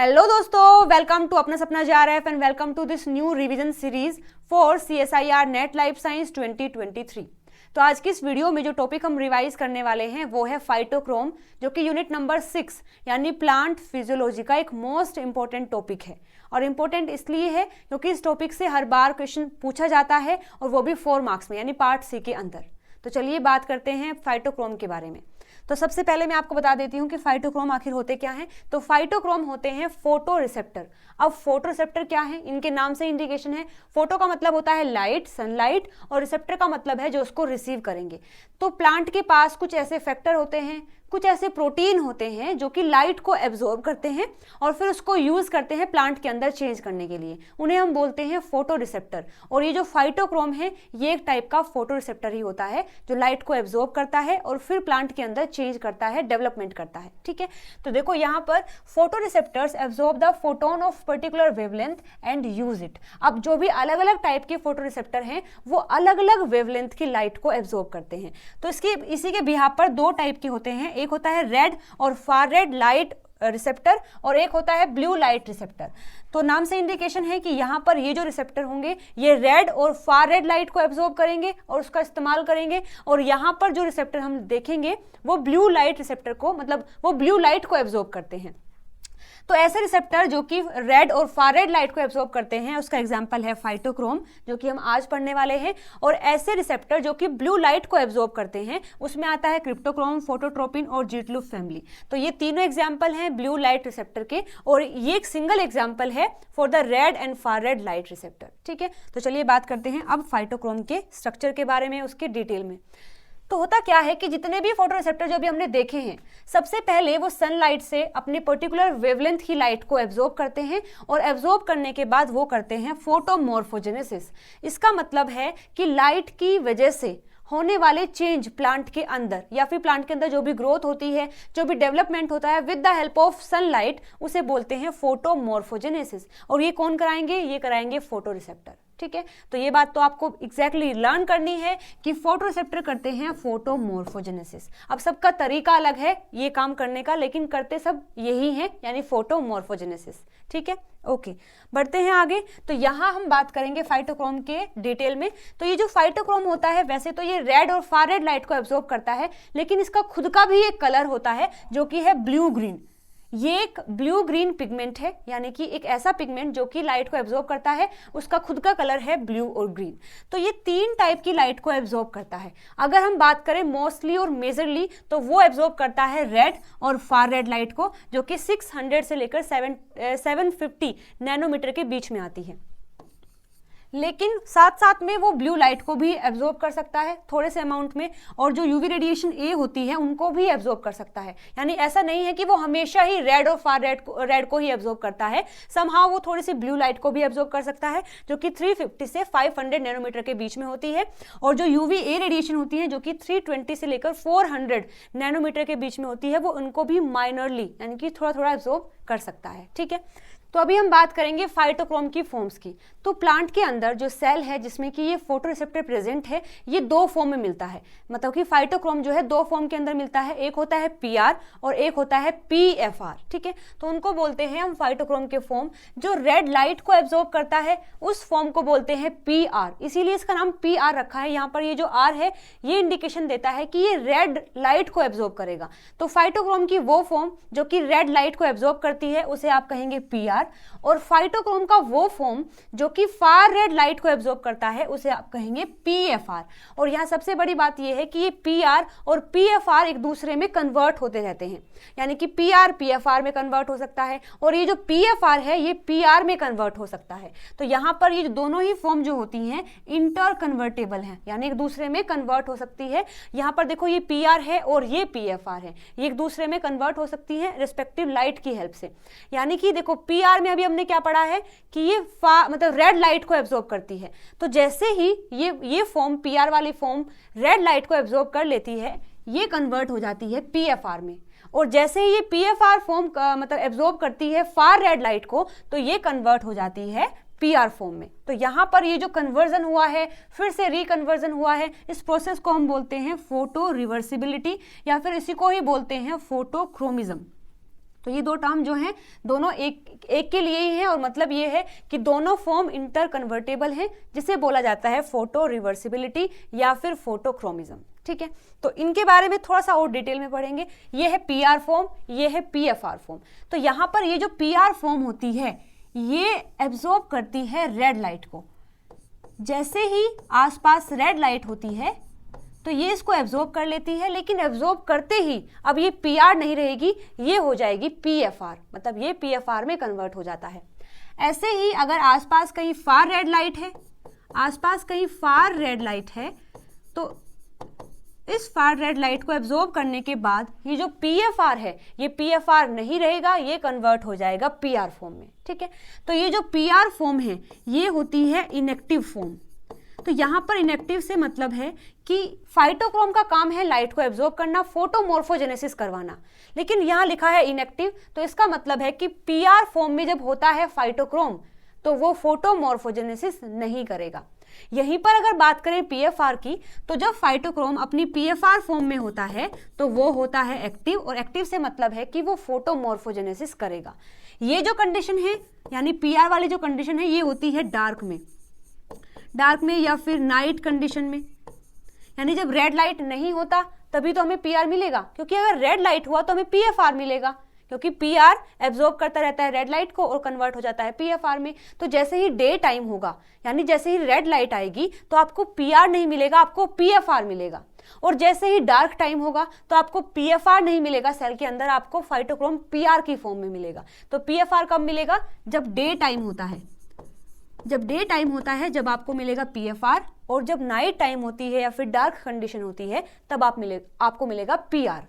Hello दोस्तों, welcome to Apna Sapna JRF and welcome to this new revision series for CSIR NET life science 2023। तो आज की इस video में जो टॉपिक हम रिवाइज करने वाले हैं वो है फाइटोक्रोम, जो कि यूनिट नंबर 6 यानी प्लांट फिजियोलॉजी का एक मोस्ट इंपॉर्टेंट टॉपिक है। और इम्पोर्टेंट इसलिए है क्योंकि इस टॉपिक से हर बार क्वेश्चन पूछा जाता है और वो भी 4 मार्क्स में यानी पार्ट सी के अंदर। तो चलिए बात करते हैं फाइटोक्रोम के बारे में। तो सबसे पहले मैं आपको बता देती हूँ कि फाइटोक्रोम आखिर होते क्या हैं। तो फाइटोक्रोम होते हैं फोटो रिसेप्टर। अब फोटो रिसेप्टर क्या है, इनके नाम से इंडिकेशन है। फोटो का मतलब होता है लाइट, सनलाइट, और रिसेप्टर का मतलब है जो उसको रिसीव करेंगे। तो प्लांट के पास कुछ ऐसे फैक्टर होते हैं, कुछ ऐसे प्रोटीन होते हैं जो कि लाइट को एब्जॉर्ब करते हैं और फिर उसको यूज करते हैं प्लांट के अंदर चेंज करने के लिए। उन्हें हम बोलते हैं फोटो रिसेप्टर। और ये जो फाइटोक्रोम है ये एक टाइप का फोटो रिसेप्टर ही होता है जो लाइट को एब्जॉर्ब करता है और फिर प्लांट के अंदर चेंज करता है, डेवलपमेंट करता है। ठीक है, तो देखो यहाँ पर photo receptors absorb the photon of particular wavelength and use it. अब जो भी अलग अलग टाइप के फोटो रिसेप्टर हैं वो अलग अलग वेवलेंथ की लाइट को एब्जॉर्ब करते हैं। तो इसी के बिहाफ पर 2 टाइप के होते हैं, एक होता है रेड और फार रेड लाइट रिसेप्टर और एक होता है ब्लू लाइट रिसेप्टर। तो नाम से इंडिकेशन है कि यहाँ पर ये जो रिसेप्टर होंगे ये रेड और फार रेड लाइट को एब्जॉर्ब करेंगे और उसका इस्तेमाल करेंगे, और यहाँ पर जो रिसेप्टर हम देखेंगे वो ब्लू लाइट रिसेप्टर को, मतलब वो ब्लू लाइट को एब्जॉर्ब करते हैं। तो ऐसे रिसेप्टर जो कि रेड और फार रेड लाइट को एब्जॉर्ब करते हैं उसका एग्जांपल है फाइटोक्रोम, जो कि हम आज पढ़ने वाले हैं। और ऐसे रिसेप्टर जो कि ब्लू लाइट को एब्जॉर्ब करते हैं उसमें आता है क्रिप्टोक्रोम, फोटोट्रोपिन और जीटलूप फैमिली। तो ये तीनों एग्जांपल हैं ब्लू लाइट रिसेप्टर के, और ये एक सिंगल एग्जांपल है for the red and far red light receptor. ठीक है, तो चलिए बात करते हैं अब फाइटोक्रोम के स्ट्रक्चर के बारे में, उसके डिटेल में। तो होता क्या है कि जितने भी फोटो रिसेप्टर जो भी हमने देखे हैं, सबसे पहले वो सनलाइट से अपने पर्टिकुलर वेवलेंथ की लाइट को एब्जॉर्ब करते हैं और एब्जॉर्ब करने के बाद वो करते हैं फोटोमॉर्फोजेनेसिस। इसका मतलब है कि लाइट की वजह से होने वाले चेंज प्लांट के अंदर या फिर प्लांट के अंदर जो भी ग्रोथ होती है, जो भी डेवलपमेंट होता है with the help of sunlight, उसे बोलते हैं फोटोमॉर्फोजेनेसिस। और ये कौन कराएंगे? ये कराएंगे फोटो रिसेप्टर। ठीक है, तो ये बात तो आपको एग्जैक्टली लर्न करनी है कि फोटो रिसेप्टर करते हैं फोटोमॉर्फोजेनेसिस। अब सबका तरीका अलग है ये काम करने का, लेकिन करते सब यही है, यानी फोटोमॉर्फोजेनेसिस। ठीक है, ओके, बढ़ते हैं आगे। तो यहाँ हम बात करेंगे फाइटोक्रोम के डिटेल में। तो ये जो फाइटोक्रोम होता है वैसे तो ये रेड और फार रेड लाइट को एब्जॉर्ब करता है, लेकिन इसका खुद का भी एक कलर होता है जो कि है ब्लू ग्रीन। ये एक ब्लू ग्रीन पिगमेंट है, यानी कि एक ऐसा पिगमेंट जो कि लाइट को एब्जॉर्ब करता है, उसका खुद का कलर है ब्लू और ग्रीन। तो ये 3 टाइप की लाइट को एब्जॉर्ब करता है। अगर हम बात करें मोस्टली और मेजरली तो वो एब्जॉर्ब करता है रेड और फार रेड लाइट को, जो कि 600 से लेकर 750 नैनोमीटर के बीच में आती है। लेकिन साथ साथ में वो ब्लू लाइट को भी एब्जॉर्ब कर सकता है थोड़े से अमाउंट में, और जो यूवी रेडिएशन ए होती है उनको भी एब्जॉर्ब कर सकता है। यानी ऐसा नहीं है कि वो हमेशा ही रेड और फार रेड को ही एब्जॉर्ब करता है, समहाउ वो थोड़ी सी ब्लू लाइट को भी एब्जॉर्ब कर सकता है, जो कि 350 से 500 नैनोमीटर के बीच में होती है। और जो यूवी ए रेडिएशन होती है जो कि 320 से लेकर 400 नैनोमीटर के बीच में होती है, वो उनको भी माइनरली यानी कि थोड़ा थोड़ा एब्जॉर्ब कर सकता है। ठीक है, तो अभी हम बात करेंगे फाइटोक्रोम की फॉर्म्स की। तो प्लांट के अंदर जो सेल है जिसमें कि ये फोटो रिसेप्टर प्रेजेंट है, ये 2 फॉर्म में मिलता है। मतलब कि फाइटोक्रोम जो है 2 फॉर्म के अंदर मिलता है, एक होता है PR और एक होता है PFR। ठीक है, तो उनको बोलते हैं हम फाइटोक्रोम के फॉर्म। जो रेड लाइट को एब्जॉर्ब करता है उस फॉर्म को बोलते हैं PR, इसीलिए इसका नाम PR रखा है। यहाँ पर ये जो R है ये इंडिकेशन देता है कि ये रेड लाइट को एब्जॉर्ब करेगा। तो फाइटोक्रोम की वो फॉर्म जो कि रेड लाइट को एब्जॉर्ब करती है उसे आप कहेंगे PR, और फाइटोक्रोम का वो फॉर्म जो कि फार रेड लाइट को एब्जॉर्ब करता है उसे आप कहेंगे PFR। और यहाँ सबसे बड़ी बात यह है कि ये PR और PFR एक दूसरे में कन्वर्ट होते रहते हैं, यानी कि PR PFR में कन्वर्ट हो सकता है और ये जो PFR है ये PR में कन्वर्ट हो सकता है। तो यहाँ पर ये दोनों ही फॉर्म जो होती हैं इंटर कन्वर्टेबल हैं, यानी एक दूसरे में कन्वर्ट हो सकती है। यहाँ पर देखो ये PR है और ये PFR है, ये एक दूसरे में कन्वर्ट हो सकती है रिस्पेक्टिव लाइट की हेल्प से। यानी कि देखो PR में अभी हमने क्या पढ़ा है कि ये मतलब रेड लाइट को एब्जॉर्ब करती है। तो जैसे ही ये फॉर्म PR वाली फॉर्म रेड लाइट को एब्जॉर्ब कर लेती है, ये कन्वर्ट हो जाती है PFR में, और जैसे ही ये PFR फॉर्म मतलब एब्जॉर्ब करती है फार रेड लाइट को, तो ये कन्वर्ट हो जाती है PR फॉर्म में। तो यहाँ पर ये जो कन्वर्जन हुआ है, फिर से रिकन्वर्जन हुआ है, इस प्रोसेस को हम बोलते हैं फोटो रिवर्सिबिलिटी, या फिर इसी को ही बोलते हैं फोटोक्रोमिज्म। तो ये दो टर्म जो हैं दोनों एक के लिए ही हैं, और मतलब ये है कि दोनों फॉर्म इंटर कन्वर्टेबल हैं, जिसे बोला जाता है फोटो रिवर्सिबिलिटी या फिर फोटोक्रोमिज्म। ठीक है, तो इनके बारे में थोड़ा सा और डिटेल में पढ़ेंगे। ये है पीआर फॉर्म, ये है पीएफआर फॉर्म। तो यहाँ पर ये जो पीआर फॉर्म होती है ये एब्जॉर्ब करती है रेड लाइट को। जैसे ही आसपास रेड लाइट होती है तो ये इसको एब्जॉर्ब कर लेती है, लेकिन एब्जॉर्ब करते ही अब ये पीआर नहीं रहेगी, ये हो जाएगी पीएफआर, मतलब ये पीएफआर में कन्वर्ट हो जाता है। ऐसे ही अगर आसपास कहीं फार रेड लाइट है, आसपास कहीं फार रेड लाइट है, तो इस फार रेड लाइट को एब्जॉर्ब करने के बाद ये जो पीएफआर है ये पीएफआर नहीं रहेगा, ये कन्वर्ट हो जाएगा पीआर फॉर्म में। ठीक है, तो ये जो पीआर फॉर्म है ये होती है इनएक्टिव फॉर्म। तो यहाँ पर इनएक्टिव से मतलब है कि फाइटोक्रोम का काम है लाइट को एब्जॉर्ब करना, फोटोमॉर्फोजेनेसिस करवाना, लेकिन यहाँ लिखा है इनएक्टिव, तो इसका मतलब है कि पीआर फॉर्म में जब होता है फाइटोक्रोम तो वो फोटोमॉर्फोजेनेसिस नहीं करेगा। यहीं पर अगर बात करें पीएफआर की, तो जब फाइटोक्रोम अपनी पीएफआर फॉर्म में होता है तो वो होता है एक्टिव, और एक्टिव से मतलब है कि वो फोटोमॉर्फोजेनेसिस करेगा। ये जो कंडीशन है यानी पीआर वाली जो कंडीशन है ये होती है डार्क में या फिर नाइट कंडीशन में, यानी जब रेड लाइट नहीं होता तभी तो हमें पीआर मिलेगा, क्योंकि अगर रेड लाइट हुआ तो हमें पीएफआर मिलेगा, क्योंकि पीआर एब्जॉर्ब करता रहता है रेड लाइट को और कन्वर्ट हो जाता है पीएफआर में। तो जैसे ही डे टाइम होगा यानी जैसे ही रेड लाइट आएगी तो आपको पीआर नहीं मिलेगा, आपको पीएफआर मिलेगा, और जैसे ही डार्क टाइम होगा तो आपको पीएफआर नहीं मिलेगा सेल के अंदर, आपको फाइटोक्रोम पीआर की फॉर्म में मिलेगा। तो पीएफआर कब मिलेगा? जब डे टाइम होता है, जब डे टाइम होता है जब आपको मिलेगा पीएफआर, और जब नाइट टाइम होती है या फिर डार्क कंडीशन होती है तब आपको मिलेगा पीआर।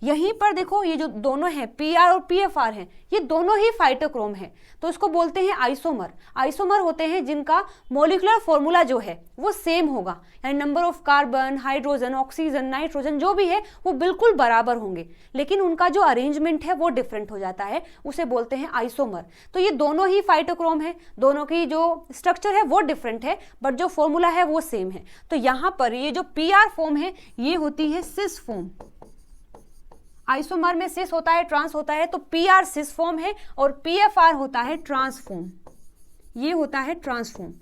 यहीं पर देखो ये जो दोनों हैं पीआर और पीएफआर हैं ये दोनों ही फाइटोक्रोम है, तो इसको बोलते हैं आइसोमर। आइसोमर होते हैं जिनका मॉलिक्यूलर फॉर्मूला जो है वो सेम होगा, यानी number of carbon, hydrogen, oxygen, nitrogen जो भी है वो बिल्कुल बराबर होंगे, लेकिन उनका जो अरेंजमेंट है वो डिफरेंट हो जाता है, उसे बोलते हैं आइसोमर। तो ये दोनों ही फाइटोक्रोम है, दोनों की जो स्ट्रक्चर है वो डिफरेंट है बट जो फॉर्मूला है वो सेम है। तो यहाँ पर ये जो पीआर फॉर्म है ये होती है सिस फॉर्म। आइसोमर में सिस होता है, ट्रांस होता है, तो पीआर सिस फॉर्म है और पीएफआर होता है ट्रांसफॉर्म, ये होता है ट्रांसफॉर्म।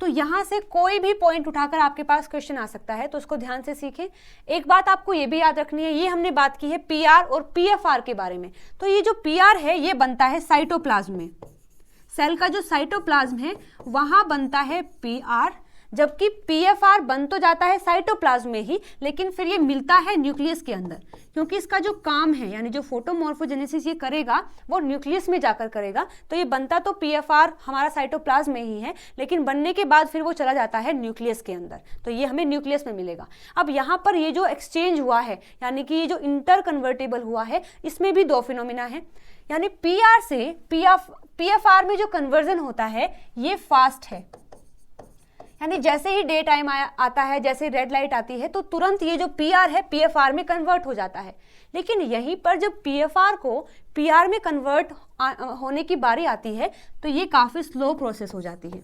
तो यहां से कोई भी पॉइंट उठाकर आपके पास क्वेश्चन आ सकता है, तो उसको ध्यान से सीखें। एक बात आपको ये भी याद रखनी है, ये हमने बात की है पीआर और पीएफआर के बारे में, तो ये जो पीआर है ये बनता है साइटोप्लाज्म में, सेल का जो साइटोप्लाज्म है वहां बनता है पीआर, जबकि पीएफआर बन तो जाता है साइटोप्लाज्म में ही, लेकिन फिर ये मिलता है न्यूक्लियस के अंदर, क्योंकि इसका जो काम है यानी जो फोटोमॉर्फोजेनेसिस ये करेगा वो न्यूक्लियस में जाकर करेगा। तो ये बनता तो पीएफआर हमारा साइटोप्लाज्म में ही है, लेकिन बनने के बाद फिर वो चला जाता है न्यूक्लियस के अंदर, तो ये हमें न्यूक्लियस में मिलेगा। अब यहाँ पर ये जो एक्सचेंज हुआ है यानी कि ये जो इंटर कन्वर्टेबल हुआ है, इसमें भी दो फिनोमिना है, यानी पीआर से पीएफआर में जो कन्वर्जन होता है ये फास्ट है, यानी जैसे ही डे टाइम आता है, जैसे रेड लाइट आती है तो तुरंत ये जो पीआर है पीएफआर में कन्वर्ट हो जाता है। लेकिन यहीं पर जब पीएफआर को पीआर में कन्वर्ट होने की बारी आती है तो ये काफ़ी स्लो प्रोसेस हो जाती है,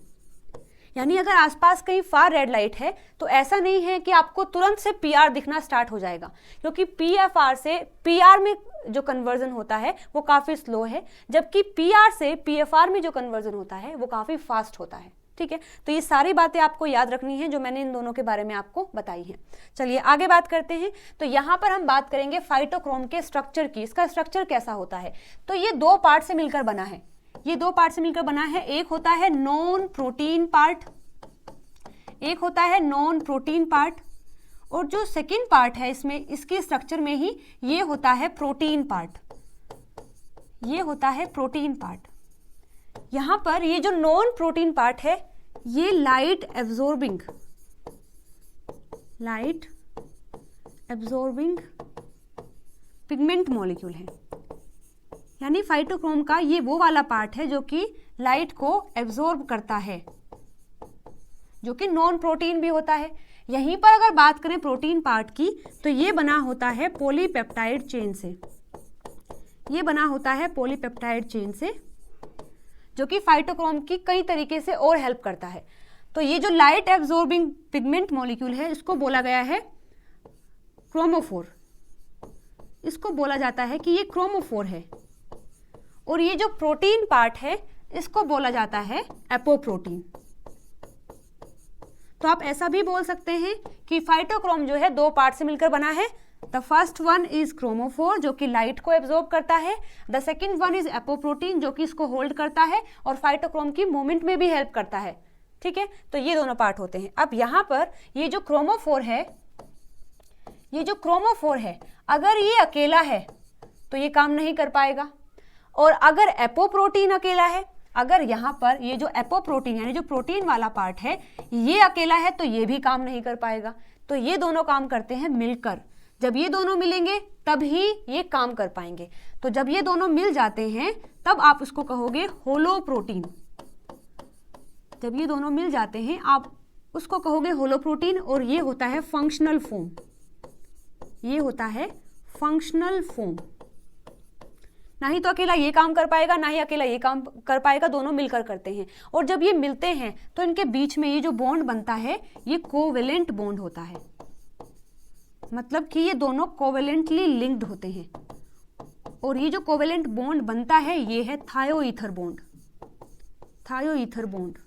यानी अगर आसपास कहीं फार रेड लाइट है तो ऐसा नहीं है कि आपको तुरंत से पीआर दिखना स्टार्ट हो जाएगा, क्योंकि पीएफआर से पीआर में जो कन्वर्जन होता है वो काफ़ी स्लो है, जबकि पीआर से पीएफआर में जो कन्वर्जन होता है वो काफ़ी फास्ट होता है। ठीक है, तो ये सारी बातें आपको याद रखनी है जो मैंने इन दोनों के बारे में आपको बताई हैं। चलिए आगे बात करते हैं। तो यहाँ पर हम बात करेंगे फाइटोक्रोम के स्ट्रक्चर की, इसका स्ट्रक्चर कैसा होता है। तो ये दो पार्ट से मिलकर बना है, ये दो पार्ट से मिलकर बना है। एक होता है नॉन प्रोटीन पार्ट, एक होता है नॉन प्रोटीन पार्ट, और जो सेकेंड पार्ट है इसमें इसके स्ट्रक्चर में ही ये होता है प्रोटीन पार्ट, ये होता है प्रोटीन पार्ट। यहाँ पर ये जो नॉन प्रोटीन पार्ट है ये लाइट एब्जॉर्बिंग पिगमेंट मॉलिक्यूल है, यानी फाइटोक्रोम का ये वो वाला पार्ट है जो कि लाइट को एब्जॉर्ब करता है, जो कि नॉन प्रोटीन भी होता है। यहीं पर अगर बात करें प्रोटीन पार्ट की तो ये बना होता है पॉलीपेप्टाइड चेन से, ये बना होता है पॉलीपेप्टाइड चेन से, जो कि फाइटोक्रोम की कई तरीके से और हेल्प करता है। तो ये जो लाइट एब्जॉर्बिंग पिगमेंट मॉलिक्यूल है इसको बोला गया है क्रोमोफोर, इसको बोला जाता है कि ये क्रोमोफोर है, और ये जो प्रोटीन पार्ट है इसको बोला जाता है एपोप्रोटीन। तो आप ऐसा भी बोल सकते हैं कि फाइटोक्रोम जो है दो पार्ट से मिलकर बना है। The first one is chromophore जो कि लाइट को एब्जॉर्ब करता है, the second one is apoprotein जो कि इसको होल्ड करता है और फाइटोक्रोम की मूवमेंट में भी हेल्प करता है। ठीक है, तो ये दोनों पार्ट होते हैं। अब यहां पर ये जो क्रोमोफोर है, अगर ये अकेला है तो ये काम नहीं कर पाएगा, और अगर एपोप्रोटीन अकेला है, अगर यहाँ पर ये जो एपोप्रोटीन यानी जो प्रोटीन वाला पार्ट है ये अकेला है तो ये भी काम नहीं कर पाएगा। तो ये दोनों काम करते हैं मिलकर। जब ये दोनों मिलेंगे तब ही ये काम कर पाएंगे। तो जब ये दोनों मिल जाते हैं तब आप उसको कहोगे होलोप्रोटीन। जब ये दोनों मिल जाते हैं आप उसको कहोगे होलोप्रोटीन, और ये होता है फंक्शनल फॉर्म। ये होता है फंक्शनल फॉर्म। ना ही तो अकेला ये काम कर पाएगा, ना ही अकेला ये काम कर पाएगा, दोनों मिलकर करते हैं। और जब ये मिलते हैं तो इनके बीच में ये जो बॉन्ड बनता है ये कोवेलेंट बॉन्ड होता है, मतलब कि ये दोनों कोवेलेंटली लिंक्ड होते हैं। और ये जो कोवेलेंट बॉन्ड बनता है ये है थायोईथर बॉन्ड। थायोईथर बॉन्ड,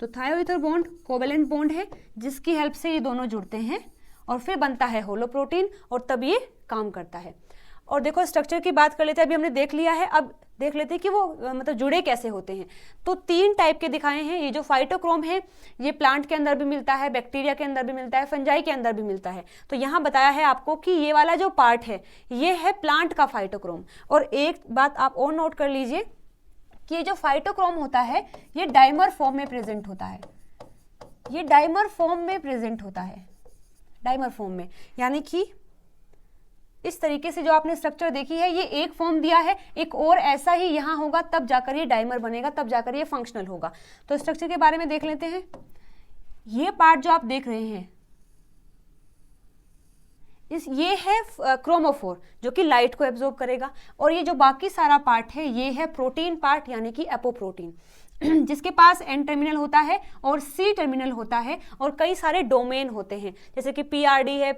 तो थायोईथर बॉन्ड कोवेलेंट बॉन्ड है जिसकी हेल्प से ये दोनों जुड़ते हैं और फिर बनता है होलोप्रोटीन, और तब ये काम करता है। और देखो स्ट्रक्चर की बात कर लेते हैं, अभी हमने देख लिया है, अब देख लेते हैं कि वो मतलब जुड़े कैसे होते हैं। तो 3 टाइप के दिखाए हैं। ये जो फाइटोक्रोम है ये प्लांट के अंदर भी मिलता है, बैक्टीरिया के अंदर भी मिलता है, फंजाई के अंदर भी मिलता है। तो यहाँ बताया है आपको कि ये वाला जो पार्ट है ये है प्लांट का फाइटोक्रोम। और एक बात आप और नोट कर लीजिए कि ये जो फाइटोक्रोम होता है ये डाइमर फॉर्म में प्रेजेंट होता है। ये डाइमर फॉर्म में प्रेजेंट होता है, डाइमर फॉर्म में, यानी कि इस तरीके से जो आपने स्ट्रक्चर देखी है ये एक फॉर्म दिया है, एक और ऐसा ही यहाँ होगा तब जाकर ये डाइमर बनेगा, तब जाकर ये फंक्शनल होगा। तो स्ट्रक्चर के बारे में देख लेते हैं। ये पार्ट जो आप देख रहे हैं ये है क्रोमोफोर जो कि लाइट को एब्जॉर्ब करेगा, और ये जो बाकी सारा पार्ट है ये है प्रोटीन पार्ट यानी कि एपोप्रोटीन, जिसके पास एन टर्मिनल होता है और सी टर्मिनल होता है, और कई सारे डोमेन होते हैं जैसे कि पीआरडी है,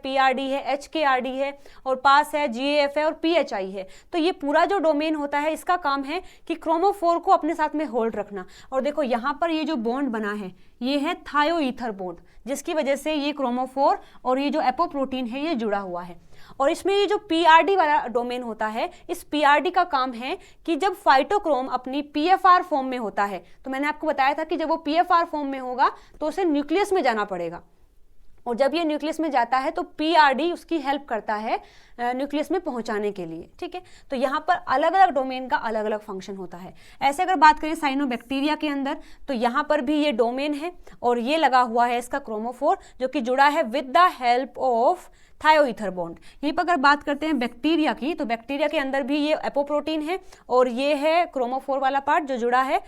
एचकेआरडी है, और पास है, जीएएफ है और पीएचआई है। तो ये पूरा जो डोमेन होता है इसका काम है कि क्रोमोफोर को अपने साथ में होल्ड रखना। और देखो यहाँ पर ये जो बॉन्ड बना है ये है थायोईथर बॉन्ड, जिसकी वजह से ये क्रोमोफोर और ये जो एपोप्रोटीन है ये जुड़ा हुआ है। और इसमें ये जो पीआरडी वाला डोमेन होता है, इस पीआरडी का काम है कि जब फाइटोक्रोम अपनी पीएफआर फॉर्म में होता है, तो मैंने आपको बताया था कि जब वो पीएफआर फॉर्म में होगा तो उसे न्यूक्लियस में जाना पड़ेगा, और जब ये न्यूक्लियस में जाता है तो पीआरडी उसकी हेल्प करता है न्यूक्लियस में पहुंचाने के लिए। ठीक है, तो यहाँ पर अलग अलग डोमेन का अलग अलग फंक्शन होता है। ऐसे अगर बात करें साइनोबैक्टीरिया के अंदर तो यहाँ पर भी ये डोमेन है और ये लगा हुआ है इसका क्रोमोफोर जो कि जुड़ा है with the help of थायोईथर bond. यहीं पर अगर बात करते हैं बैक्टीरिया की, तो बैक्टीरिया के अंदर भी ये एपोप्रोटीन है और ये है क्रोमोफोर वाला पार्ट जो जुड़ा है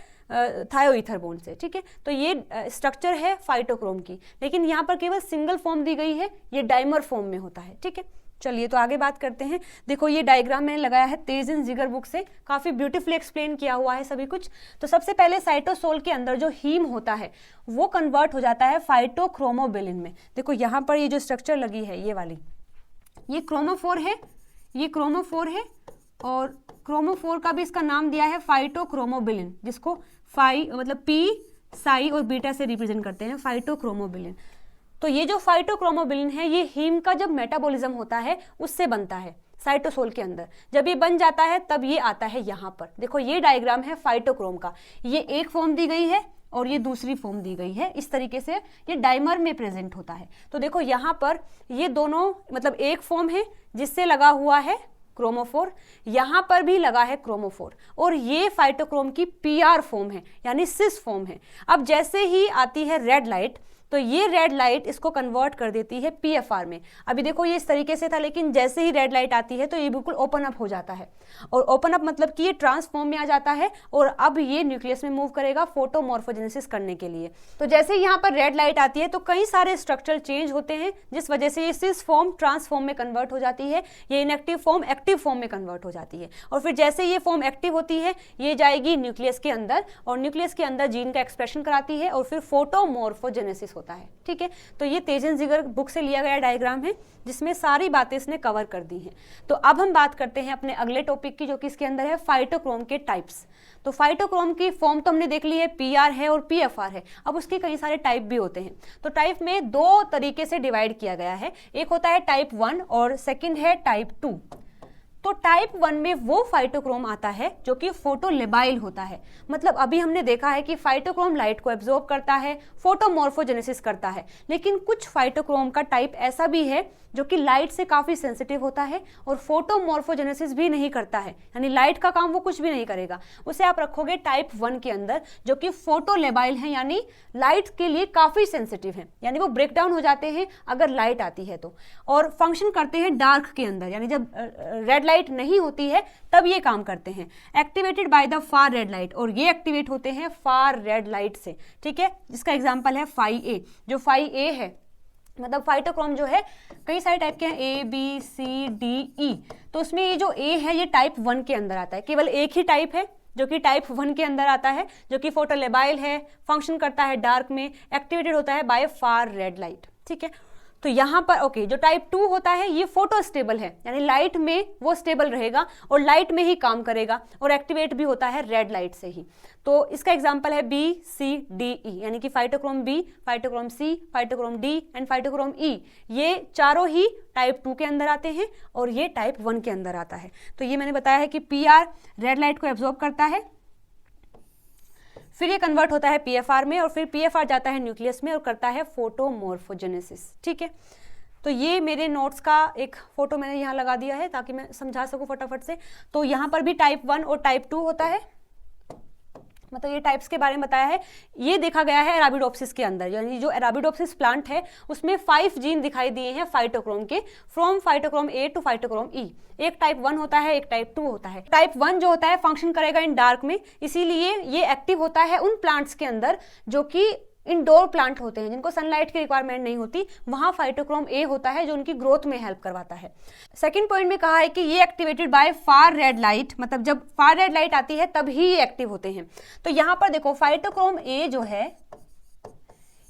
थायोईथर बॉन्ड से। ठीक है, तो ये स्ट्रक्चर है फाइटोक्रोम की, लेकिन यहाँ पर केवल सिंगल फॉर्म दी गई है, ये डाइमर फॉर्म में होता है। ठीक है, चलिए तो आगे बात करते हैं। देखो ये डायग्राम मैंने लगाया है तेजिन जिगर बुक से, काफी ब्यूटीफुली एक्सप्लेन किया हुआ है सभी कुछ। तो सबसे पहले साइटोसोल के अंदर जो हीम होता है वो कन्वर्ट हो जाता है फाइटोक्रोमोबिलिन में। देखो यहाँ पर ये जो स्ट्रक्चर लगी है ये वाली, ये क्रोमोफोर है, ये क्रोमोफोर है, और क्रोमोफोर का भी इसका नाम दिया है फाइटोक्रोमोबिलिन, जिसको फाई मतलब पी, साई और बीटा से रिप्रेजेंट करते हैं, फाइटोक्रोमोबिलिन। तो ये जो फाइटोक्रोमोबिलिन है ये हीम का जब मेटाबॉलिज्म होता है उससे बनता है साइटोसोल के अंदर। जब ये बन जाता है तब ये आता है यहाँ पर। देखो ये डायग्राम है फाइटोक्रोम का, ये एक फॉर्म दी गई है और ये दूसरी फॉर्म दी गई है। इस तरीके से ये डाइमर में प्रेजेंट होता है। तो देखो यहाँ पर ये दोनों मतलब एक फॉर्म है जिससे लगा हुआ है क्रोमोफोर, यहाँ पर भी लगा है क्रोमोफोर, और ये फाइटोक्रोम की पीआर फॉर्म है यानी सिस फॉर्म है। अब जैसे ही आती है रेड लाइट तो ये रेड लाइट इसको कन्वर्ट कर देती है पीएफआर में। अभी देखो ये इस तरीके से था, लेकिन जैसे ही रेड लाइट आती है तो ये बिल्कुल ओपन अप हो जाता है, और ओपन अप मतलब कि ये ट्रांसफॉर्म में आ जाता है और अब ये न्यूक्लियस में मूव करेगा फोटोमॉर्फोजेनेसिस करने के लिए। तो जैसे यहाँ पर रेड लाइट आती है तो कई सारे स्ट्रक्चर चेंज होते हैं, जिस वजह से ये सिस फॉर्म ट्रांसफॉर्म में कन्वर्ट हो जाती है, ये इनएक्टिव फॉर्म एक्टिव फॉर्म में कन्वर्ट हो जाती है, और फिर जैसे ये फॉर्म एक्टिव होती है ये जाएगी न्यूक्लियस के अंदर, और न्यूक्लियस के अंदर जीन का एक्सप्रेशन कराती है और फिर फोटोमॉर्फोजेनेसिस होता है। ठीक है, तो ये तेजन जिगर बुक से लिया गया डायग्राम है जिसमें सारी बातें इसने कवर कर दी हैं। तो अब हम बात करते हैं अपने अगले टॉपिक की, जो कि इसके अंदर है फाइटोक्रोम के टाइप्स। तो फाइटोक्रोम की फॉर्म तो हमने देख ली है, पीआर है और पीएफआर है। अब उसके कई सारे टाइप भी होते हैं। तो टाइप में दो तरीके से डिवाइड किया गया है, एक होता है टाइप 1 और सेकंड है टाइप 2। तो टाइप 1 में वो फाइटोक्रोम आता है जो कि फोटोलेबाइल होता है। मतलब अभी हमने देखा है कि फाइटोक्रोम लाइट को एब्जॉर्ब करता है, फोटोमॉर्फोजेनेसिस करता है, लेकिन कुछ फाइटोक्रोम का टाइप ऐसा भी है जो कि लाइट से काफी सेंसिटिव होता है और फोटोमॉर्फोजेनेसिस भी नहीं करता है, यानी लाइट का काम वो कुछ भी नहीं करेगा। उसे आप रखोगे टाइप 1 के अंदर, जो कि फोटोलेबाइल है, यानी लाइट के लिए काफी सेंसिटिव है, यानी वो ब्रेक डाउन हो जाते हैं अगर लाइट आती है तो, और फंक्शन करते हैं डार्क के अंदर, यानी जब रेड लाइट नहीं होती है तब ये काम करते हैं। Activated by the far red light, और ये एक्टिवेट होते हैं फार रेड लाइट से। ठीक है, जिसका एग्जांपल है Phi A। जो Phi A है, मतलब फाइटोक्रोम जो है कई सारे टाइप के हैं, A B C D E, तो उसमें ये जो A है ये टाइप 1 के अंदर आता है। केवल एक ही टाइप है जो कि टाइप 1 के अंदर आता है, जो कि फोटोलेबाइल है, फंक्शन करता है डार्क में, एक्टिवेटेड होता है बाय फार रेड लाइट। ठीक है, तो यहाँ पर ओके, जो टाइप 2 होता है ये फोटो स्टेबल है, यानी लाइट में वो स्टेबल रहेगा और लाइट में ही काम करेगा, और एक्टिवेट भी होता है रेड लाइट से ही। तो इसका एग्जांपल है B C D E, यानी कि phytochrome B, phytochrome C, phytochrome D and phytochrome E, ये चारों ही टाइप 2 के अंदर आते हैं और ये टाइप 1 के अंदर आता है। तो ये मैंने बताया है कि PR रेड लाइट को एब्जॉर्ब करता है, फिर ये कन्वर्ट होता है पीएफआर में, और फिर पीएफआर जाता है न्यूक्लियस में और करता है फोटोमॉर्फोजेनेसिस। ठीक है, तो ये मेरे नोट्स का एक फोटो मैंने यहाँ लगा दिया है ताकि मैं समझा सकूं फटाफट से। तो यहाँ पर भी टाइप 1 और टाइप 2 होता है, मतलब ये टाइप्स के बारे में बताया है। ये देखा गया है अराबिडोप्सिस के अंदर, यानी जो अराबिडोप्सिस प्लांट है उसमें 5 जीन दिखाई दिए हैं फाइटोक्रोम के, from phytochrome A to phytochrome E। एक टाइप 1 होता है, एक टाइप 2 होता है। टाइप 1 जो होता है फंक्शन करेगा इन डार्क में, इसीलिए ये एक्टिव होता है उन प्लांट्स के अंदर जो कि इंडोर प्लांट होते हैं, जिनको सनलाइट की रिक्वायरमेंट नहीं होती, वहां फाइटोक्रोम A होता है जो उनकी ग्रोथ में हेल्प करवाता है। सेकंड पॉइंट में कहा है कि ये activated by far red light, मतलब जब फार रेड लाइट आती है तब ही ये एक्टिव होते हैं। तो यहां पर देखो फाइटोक्रोम A जो है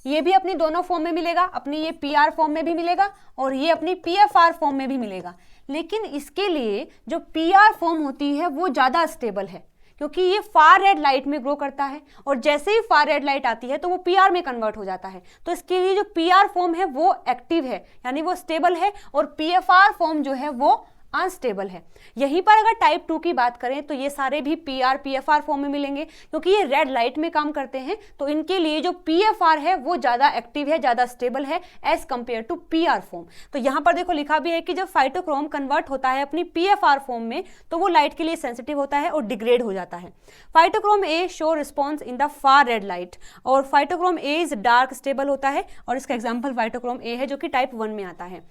ये भी अपनी दोनों फॉर्म में मिलेगा, अपनी ये PR फॉर्म में भी मिलेगा और ये अपनी PFR फॉर्म में भी मिलेगा, लेकिन इसके लिए जो PR फॉर्म होती है वो ज्यादा स्टेबल है, क्योंकि ये फार रेड लाइट में ग्रो करता है और जैसे ही फार रेड लाइट आती है तो वो PR में कन्वर्ट हो जाता है। तो इसके लिए जो PR फॉर्म है वो एक्टिव है, यानी वो स्टेबल है, और PFR फॉर्म जो है वो अनस्टेबल है। यहीं पर अगर टाइप 2 की बात करें तो ये सारे भी PR PFR फॉर्म में मिलेंगे, क्योंकि ये रेड लाइट में काम करते हैं, तो इनके लिए जो PFR है वो ज्यादा एक्टिव है, ज्यादा स्टेबल है as compare to PR form. तो यहाँ पर देखो लिखा भी है कि जब फाइटोक्रोम कन्वर्ट होता है अपनी PFR फॉर्म में तो वो लाइट के लिए सेंसिटिव होता है और डिग्रेड हो जाता है। Phytochrome A show response in the far red light, और phytochrome A is dark stable होता है, और इसका एग्जाम्पल फाइटोक्रोम A है जो कि टाइप 1 में आता है।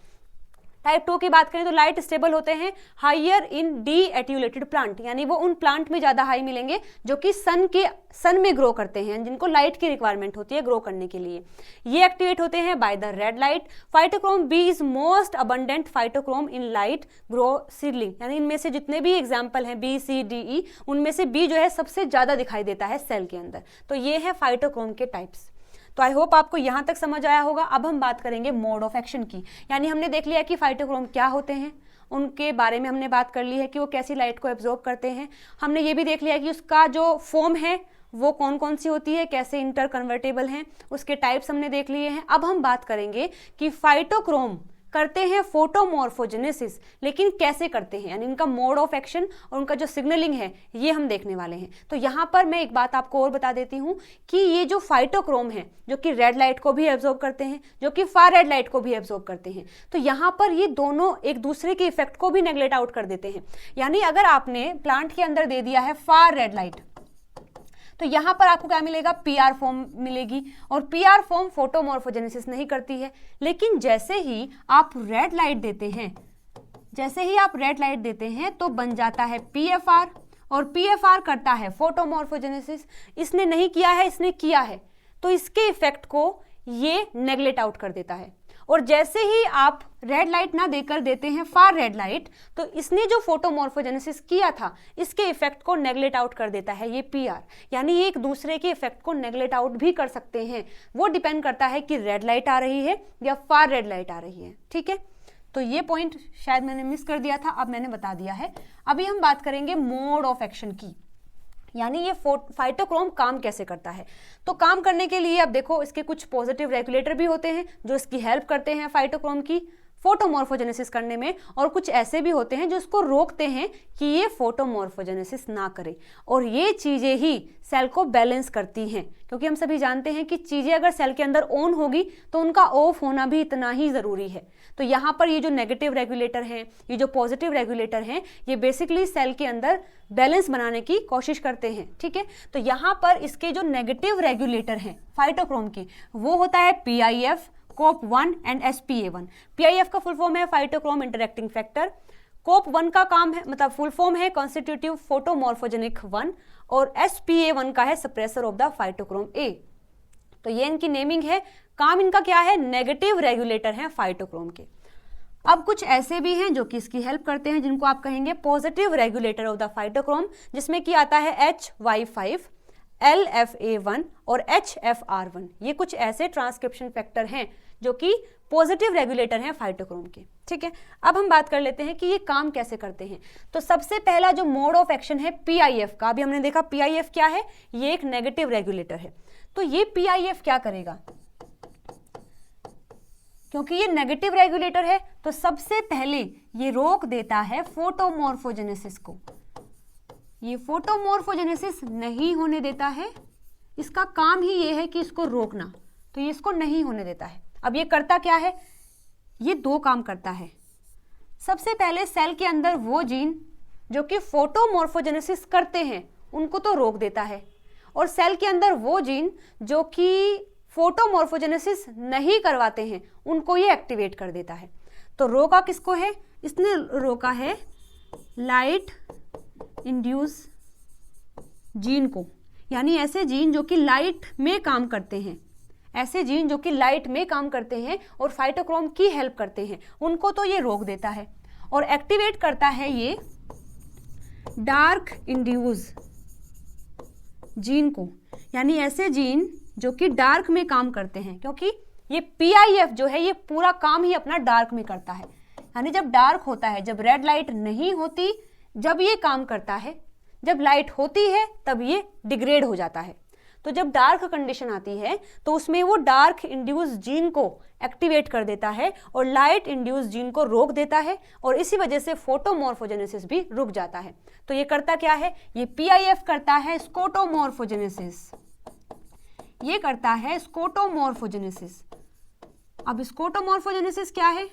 टाइप 2 की बात करें तो लाइट स्टेबल होते हैं हायर इन डी एट्यूलेटेड प्लांट, यानी वो उन प्लांट में ज्यादा हाई मिलेंगे जो कि सन में ग्रो करते हैं, जिनको लाइट की रिक्वायरमेंट होती है ग्रो करने के लिए। ये एक्टिवेट होते हैं by the red light. Phytochrome B is most abundant phytochrome in light grow seedling, यानी इनमें से जितने भी एग्जाम्पल हैं B C D E, उनमें से B जो है सबसे ज्यादा दिखाई देता है सेल के अंदर। तो ये है फाइटोक्रोम के टाइप्स। तो आई होप आपको यहां तक समझ आया होगा। अब हम बात करेंगे मोड ऑफ एक्शन की, यानी हमने देख लिया कि फाइटोक्रोम क्या होते हैं, उनके बारे में हमने बात कर ली है कि वो कैसी लाइट को एब्जॉर्ब करते हैं। हमने ये भी देख लिया कि उसका जो फॉर्म है वो कौन कौन सी होती है, कैसे इंटर कन्वर्टेबल हैं, उसके टाइप्स हमने देख लिए हैं। अब हम बात करेंगे कि फाइटोक्रोम करते हैं फोटोमॉर्फोजेनेसिस, लेकिन कैसे करते हैं, यानी इनका मोड ऑफ एक्शन और उनका जो सिग्नलिंग है ये हम देखने वाले हैं। तो यहाँ पर मैं एक बात आपको और बता देती हूँ कि ये जो फाइटोक्रोम है जो कि रेड लाइट को भी एब्जॉर्ब करते हैं, जो कि फार रेड लाइट को भी एब्जॉर्ब करते हैं, तो यहाँ पर ये दोनों एक दूसरे के इफेक्ट को भी नेग्लेक्ट आउट कर देते हैं। यानी अगर आपने प्लांट के अंदर दे दिया है फार रेड लाइट, तो यहां पर आपको क्या मिलेगा, PR फॉर्म मिलेगी, और PR फॉर्म फोटोमॉर्फोजेनेसिस नहीं करती है। लेकिन जैसे ही आप रेड लाइट देते हैं तो बन जाता है PFR, और PFR करता है फोटोमॉर्फोजेनेसिस। इसने नहीं किया है, इसने किया है, तो इसके इफेक्ट को ये नेग्लेक्ट आउट कर देता है। और जैसे ही आप रेड लाइट ना देकर देते हैं फार रेड लाइट, तो इसने जो फोटोमॉर्फोजेनेसिस किया था इसके इफेक्ट को नेगलेक्ट आउट कर देता है ये पीआर, यानी ये एक दूसरे के इफेक्ट को नेगलेक्ट आउट भी कर सकते हैं। वो डिपेंड करता है कि रेड लाइट आ रही है या फार रेड लाइट आ रही है। ठीक है, तो ये पॉइंट शायद मैंने मिस कर दिया था, अब मैंने बता दिया है। अभी हम बात करेंगे मोड ऑफ एक्शन की, यानी ये फाइटोक्रोम काम कैसे करता है। तो काम करने के लिए अब देखो इसके कुछ पॉजिटिव रेगुलेटर भी होते हैं जो इसकी हेल्प करते हैं फाइटोक्रोम की फोटोमॉर्फोजेनेसिस करने में, और कुछ ऐसे भी होते हैं जो इसको रोकते हैं कि ये फोटोमॉर्फोजेनेसिस ना करे। और ये चीजें ही सेल को बैलेंस करती हैं, क्योंकि हम सभी जानते हैं कि चीजें अगर सेल के अंदर ऑन होगी तो उनका ऑफ होना भी इतना ही जरूरी है। तो यहाँ पर ये जो नेगेटिव रेगुलेटर हैं, ये जो पॉजिटिव रेगुलेटर हैं, ये बेसिकली सेल के अंदर बैलेंस बनाने की कोशिश करते हैं। ठीक है, तो यहाँ पर इसके जो नेगेटिव रेगुलेटर हैं फाइटोक्रोम के, वो होता है PIF, COP1 and SPA1। PIF का फुल फॉर्म है फाइटोक्रोम इंटरैक्टिंग फैक्टर, COP1 का काम है मतलब फुल फॉर्म है कॉन्स्टिट्यूटिव फोटोमॉर्फोजेनिक 1, और SPA1 का है suppressor of the phytochrome A। तो ये इनकी नेमिंग है। काम इनका क्या है, नेगेटिव रेगुलेटर है फाइटोक्रोम के। अब कुछ ऐसे भी हैं जो कि इसकी हेल्प करते हैं, जिनको आप कहेंगे positive regulator of the phytochrome, जिसमें कि आता है HY5, LFA1 और HFR1। ये कुछ ऐसे ट्रांसक्रिप्शन फैक्टर हैं जो कि पॉजिटिव रेगुलेटर हैं फाइटोक्रोम के। ठीक है, अब हम बात कर लेते हैं कि ये काम कैसे करते हैं। तो सबसे पहला जो मोड ऑफ एक्शन है PIF का, अभी हमने देखा PIF क्या है, ये एक नेगेटिव रेगुलेटर है। तो ये PIF क्या करेगा, क्योंकि ये नेगेटिव रेगुलेटर है तो सबसे पहले ये रोक देता है फोटोमॉर्फोजेनेसिस को। ये फोटोमॉर्फोजेनेसिस नहीं होने देता है, इसका काम ही ये है कि इसको रोकना, तो ये इसको नहीं होने देता है। अब ये करता क्या है, ये दो काम करता है। सबसे पहले सेल के अंदर वो जीन जो कि फोटोमॉर्फोजेनेसिस करते हैं उनको तो रोक देता है, और सेल के अंदर वो जीन जो कि फोटोमॉर्फोजेनेसिस नहीं करवाते हैं उनको ये एक्टिवेट कर देता है। तो रोका किसको है, इसने रोका है लाइट इंड्यूस जीन को, यानी ऐसे जीन जो कि लाइट में काम करते हैं, ऐसे जीन जो कि लाइट में काम करते हैं और फाइटोक्रोम की हेल्प करते हैं, उनको तो ये रोक देता है। और एक्टिवेट करता है ये डार्क इंड्यूस जीन को, यानी ऐसे जीन जो कि डार्क में काम करते हैं, क्योंकि ये PIF जो है ये पूरा काम ही अपना डार्क में करता है। यानी जब डार्क होता है, जब रेड लाइट नहीं होती, जब ये काम करता है, जब लाइट होती है तब ये डिग्रेड हो जाता है। तो जब डार्क कंडीशन आती है तो उसमें वो डार्क इंड्यूस जीन को एक्टिवेट कर देता है और लाइट इंड्यूस जीन को रोक देता है, और इसी वजह से फोटोमॉर्फोजेनेसिस भी रुक जाता है। तो ये करता क्या है, ये PIF करता है स्कोटोमॉर्फोजेनेसिस, ये करता है स्कोटोमॉर्फोजेनेसिस। अब स्कोटोमॉर्फोजेनेसिस क्या है,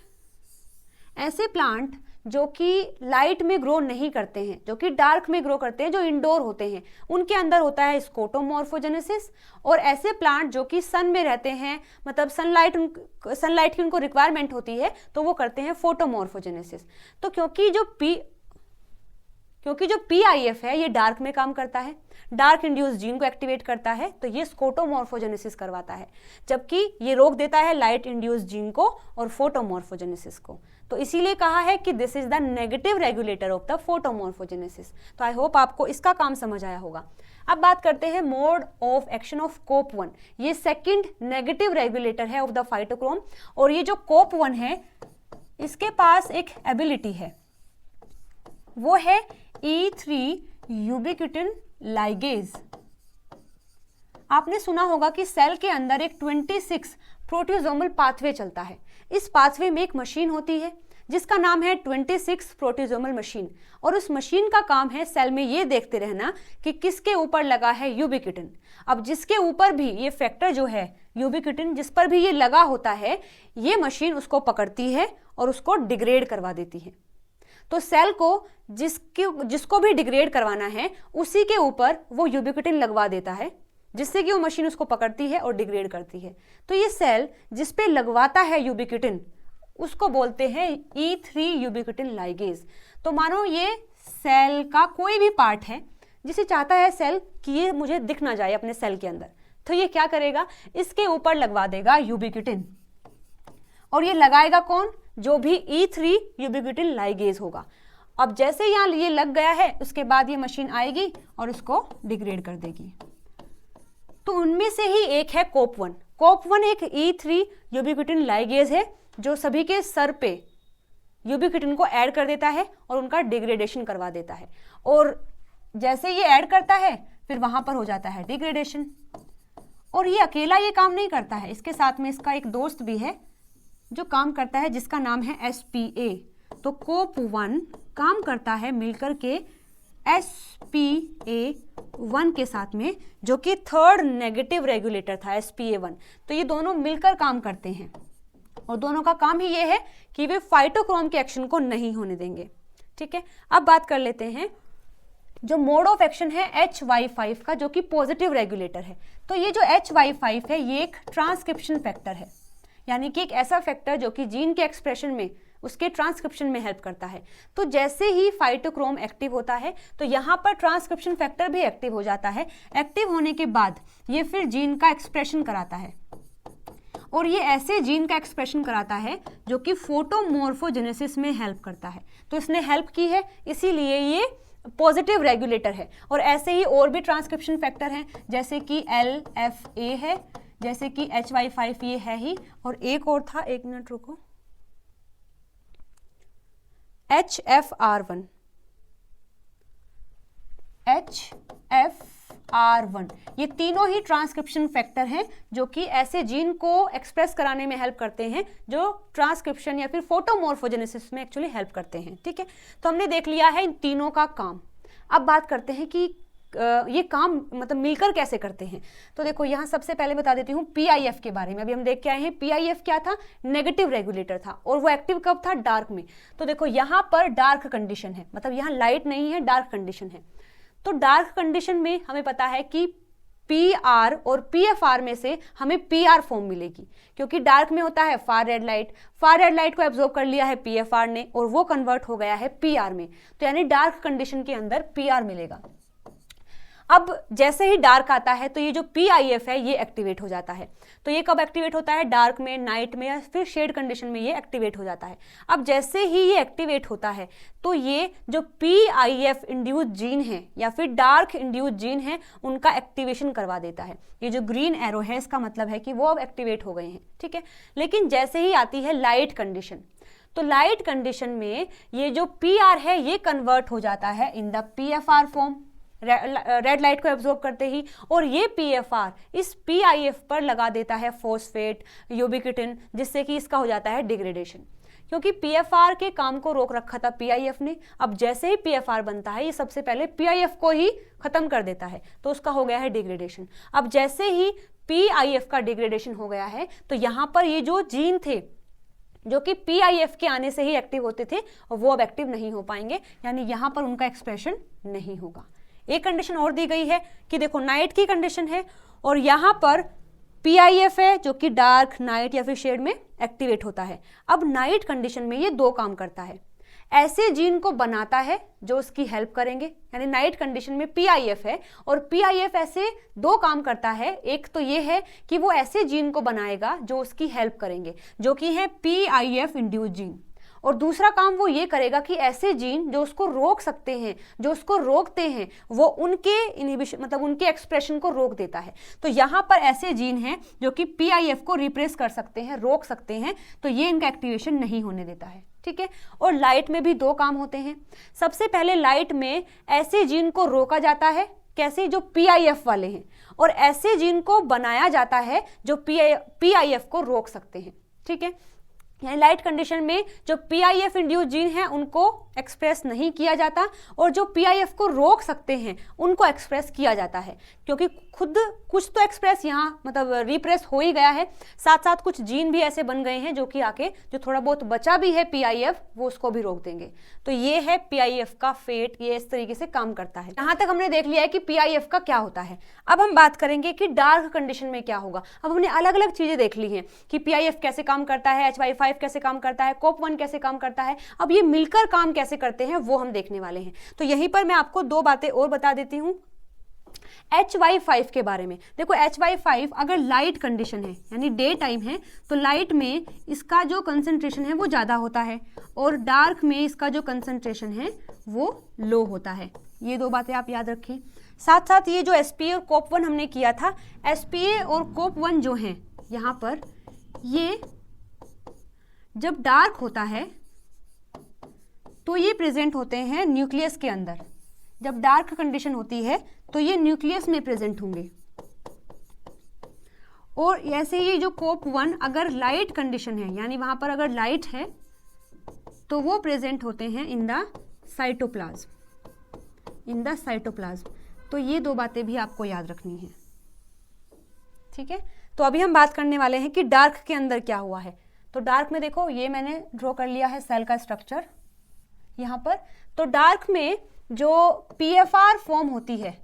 ऐसे प्लांट जो कि लाइट में ग्रो नहीं करते हैं, जो कि डार्क में ग्रो करते हैं, जो इंडोर होते हैं, उनके अंदर होता है स्कोटोमॉर्फोजेनेसिस। और ऐसे प्लांट जो कि सन में रहते हैं, मतलब सनलाइट की उनको रिक्वायरमेंट होती है, तो वो करते हैं फोटोमॉर्फोजेनेसिस। तो क्योंकि जो PIF है ये डार्क में काम करता है, डार्क इंड्यूस जीन को एक्टिवेट करता है, तो ये स्कोटोमॉर्फोजेनेसिस करवाता है, जबकि ये रोक देता है लाइट इंड्यूस जीन को और फोटोमॉर्फोजेनेसिस को। तो इसीलिए कहा है कि this is the negative regulator of the photomorphogenesis. तो आई होप आपको इसका काम समझ आया होगा। अब बात करते हैं mode of action of COP1। ये सेकंड नेगेटिव रेगुलेटर है ऑफ द फाइटोक्रोम, और ये जो COP1 है इसके पास एक एबिलिटी है, वो है E3 यूबिक्विटिन लाइगेज। आपने सुना होगा कि सेल के अंदर एक 26 प्रोटियोसोमल पाथवे चलता है। इस पाथवे में एक मशीन होती है जिसका नाम है 26 प्रोटियोसोमल मशीन, और उस मशीन का काम है सेल में ये देखते रहना कि किसके ऊपर लगा है यूबिक्विटिन। अब जिसके ऊपर भी ये फैक्टर जो है यूबिक्विटिन, जिस पर भी ये लगा होता है, ये मशीन उसको पकड़ती है और उसको डिग्रेड करवा देती है। तो सेल को जिसको भी डिग्रेड करवाना है उसी के ऊपर वो यूबिक्विटिन लगवा देता है, जिससे कि वो मशीन उसको पकड़ती है और डिग्रेड करती है। तो ये सेल जिस पे लगवाता है यूबिक्विटिन उसको बोलते हैं E3 यूबिक्विटिन लाइगेज। तो मानो ये सेल का कोई भी पार्ट है जिसे चाहता है सेल कि ये मुझे दिख ना जाए अपने सेल के अंदर, तो ये क्या करेगा, इसके ऊपर लगवा देगा यूबिक्विटिन। और ये लगाएगा कौन, जो भी E3 यूबिक्विटिन लाइगेज होगा। अब जैसे यहाँ ये लग गया है, उसके बाद ये मशीन आएगी और उसको डिग्रेड कर देगी। तो उनमें से ही एक है COP1। COP1 एक E3 यूबिक्विटिन लाइगेज है जो सभी के सर पे यूबिक्विटिन को ऐड कर देता है और उनका डिग्रेडेशन करवा देता है। और जैसे ये ऐड करता है फिर वहां पर हो जाता है डिग्रेडेशन। और ये अकेला ये काम नहीं करता है, इसके साथ में इसका एक दोस्त भी है जो काम करता है, जिसका नाम है SPA। तो COP1 काम करता है मिलकर के SPA1 के साथ में, जो कि थर्ड नेगेटिव रेगुलेटर था SPA1। तो ये दोनों मिलकर काम करते हैं और दोनों का काम ही ये है कि वे फाइटोक्रोम के एक्शन को नहीं होने देंगे। ठीक है, अब बात कर लेते हैं जो मोड ऑफ एक्शन है HY5 का, जो कि पॉजिटिव रेगुलेटर है। तो ये जो HY5 है ये एक ट्रांसक्रिप्शन फैक्टर है, यानी कि एक ऐसा फैक्टर जो कि जीन के एक्सप्रेशन में, उसके ट्रांसक्रिप्शन में हेल्प करता है। तो जैसे ही फाइटोक्रोम एक्टिव होता है तो यहाँ पर ट्रांसक्रिप्शन फैक्टर भी एक्टिव हो जाता है। एक्टिव होने के बाद ये फिर जीन का एक्सप्रेशन कराता है, और ये ऐसे जीन का एक्सप्रेशन कराता है जो कि फोटोमॉर्फोजेनेसिस में हेल्प करता है। तो इसने हेल्प की है, इसीलिए ये पॉजिटिव रेगुलेटर है। और ऐसे ही और भी ट्रांसक्रिप्शन फैक्टर हैं, जैसे कि LFA है, जैसे कि HY5 ये है ही, और एक और था, एक मिनट रुको, HFR1। ये तीनों ही ट्रांसक्रिप्शन फैक्टर हैं जो कि ऐसे जीन को एक्सप्रेस कराने में हेल्प करते हैं जो ट्रांसक्रिप्शन या फिर फोटोमॉर्फोजेनेसिस में एक्चुअली हेल्प करते हैं। ठीक है, तो हमने देख लिया है इन तीनों का काम। अब बात करते हैं कि ये काम मतलब मिलकर कैसे करते हैं। तो देखो यहाँ सबसे पहले बता देती हूँ PIF के बारे में। अभी हम देख के आए हैं PIF क्या था, नेगेटिव रेगुलेटर था, और वो एक्टिव कब था, डार्क में। तो देखो यहाँ पर डार्क कंडीशन है, मतलब यहाँ लाइट नहीं है, डार्क कंडीशन है। तो डार्क कंडीशन में हमें पता है कि PR और PFR में से हमें PR फॉर्म मिलेगी, क्योंकि डार्क में होता है फार रेड लाइट को एब्जॉर्ब कर लिया है PFR ने और वो कन्वर्ट हो गया है PR में। तो यानी डार्क कंडीशन के अंदर PR मिलेगा। अब जैसे ही डार्क आता है तो ये जो PIF है ये एक्टिवेट हो जाता है। तो ये कब एक्टिवेट होता है, डार्क में, नाइट में, या फिर शेड कंडीशन में ये एक्टिवेट हो जाता है। अब जैसे ही ये एक्टिवेट होता है तो ये जो PIF इंड्यूस जीन है या फिर डार्क इंड्यूस जीन है उनका एक्टिवेशन करवा देता है। ये जो ग्रीन एरो है इसका मतलब है कि वो अब एक्टिवेट हो गए हैं। ठीक है, लेकिन जैसे ही आती है लाइट कंडीशन, तो लाइट कंडीशन में ये जो PR है ये कन्वर्ट हो जाता है in the PFR form, red light को एब्जॉर्ब करते ही, और ये PFR इस PIF पर लगा देता है फॉस्फेट, यूबिक्विटिन, जिससे कि इसका हो जाता है डिग्रेडेशन। क्योंकि PFR के काम को रोक रखा था PIF ने, अब जैसे ही PFR बनता है ये सबसे पहले PIF को ही खत्म कर देता है, तो उसका हो गया है डिग्रेडेशन। अब जैसे ही PIF का डिग्रेडेशन हो गया है तो यहाँ पर ये जो जीन थे जो कि PIF के आने से ही एक्टिव होते थे, वो अब एक्टिव नहीं हो पाएंगे, यानी यहाँ पर उनका एक्सप्रेशन नहीं होगा। एक कंडीशन और दी गई है कि देखो नाइट की कंडीशन है और यहाँ पर PIF है जो कि डार्क, नाइट या फिर शेड में एक्टिवेट होता है। अब नाइट कंडीशन में ये दो काम करता है, ऐसे जीन को बनाता है जो उसकी हेल्प करेंगे, यानी नाइट कंडीशन में PIF है और PIF ऐसे दो काम करता है। एक तो ये है कि वो ऐसे जीन को बनाएगा जो उसकी हेल्प करेंगे, जो कि है PIF इंड्यूस जीन, और दूसरा काम वो ये करेगा कि ऐसे जीन जो उसको रोक सकते हैं, जो उसको रोकते हैं, वो उनके इनहिबिशन मतलब उनके एक्सप्रेशन को रोक देता है। तो यहाँ पर ऐसे जीन हैं जो कि PIF को रिप्रेस कर सकते हैं, रोक सकते हैं, तो ये इनका एक्टिवेशन नहीं होने देता है। ठीक है, और लाइट में भी दो काम होते हैं। सबसे पहले लाइट में ऐसे जीन को रोका जाता है, कैसे, जो PIF वाले हैं, और ऐसे जीन को बनाया जाता है जो PIF को रोक सकते हैं। ठीक है, यानी लाइट कंडीशन में जो PIF इंड्यूस जीन है उनको एक्सप्रेस नहीं किया जाता, और जो PIF को रोक सकते हैं उनको एक्सप्रेस किया जाता है, क्योंकि खुद कुछ तो एक्सप्रेस यहाँ मतलब रिप्रेस हो ही गया है, साथ साथ कुछ जीन भी ऐसे बन गए हैं जो कि आके जो थोड़ा बहुत बचा भी है PIF वो उसको भी रोक देंगे। तो ये है PIF का फेट, ये इस तरीके से काम करता है। यहाँ तक हमने देख लिया है कि PIF का क्या होता है। अब हम बात करेंगे कि डार्क कंडीशन में क्या होगा। अब हमने अलग अलग चीजें देख ली हैं कि PIF कैसे काम करता है, HY5 कैसे काम करता है, COP1 कैसे काम करता है। अब ये मिलकर काम कैसे करते हैं वो हम देखने वाले हैं। तो यहीं पर मैं आपको दो बातें और बता देती हूँ। HY5 के बारे में देखो, HY5 अगर लाइट कंडीशन है यानी डे टाइम है तो लाइट में इसका जो कंसंट्रेशन है वो ज़्यादा होता है और डार्क में इसका जो कंसंट्रेशन है वो लो होता है। ये दो बातें आप याद रखें। साथ साथ ये जो SPA और COP1 हमने किया था, SPA और COP1 जो हैं यहाँ पर, ये जब डार्क होता है तो ये प्रेजेंट होते हैं न्यूक्लियस के अंदर। जब डार्क कंडीशन होती है तो ये न्यूक्लियस में प्रेजेंट होंगे। और ऐसे ही जो COP1 अगर लाइट कंडीशन है यानी वहां पर अगर लाइट है तो वो प्रेजेंट होते हैं इन द साइटोप्लाज्म। तो ये दो बातें भी आपको याद रखनी है, ठीक है। तो अभी हम बात करने वाले हैं कि डार्क के अंदर क्या हुआ है। तो डार्क में देखो, ये मैंने ड्रॉ कर लिया है सेल का स्ट्रक्चर यहाँ पर। तो डार्क में जो PFR फॉर्म होती है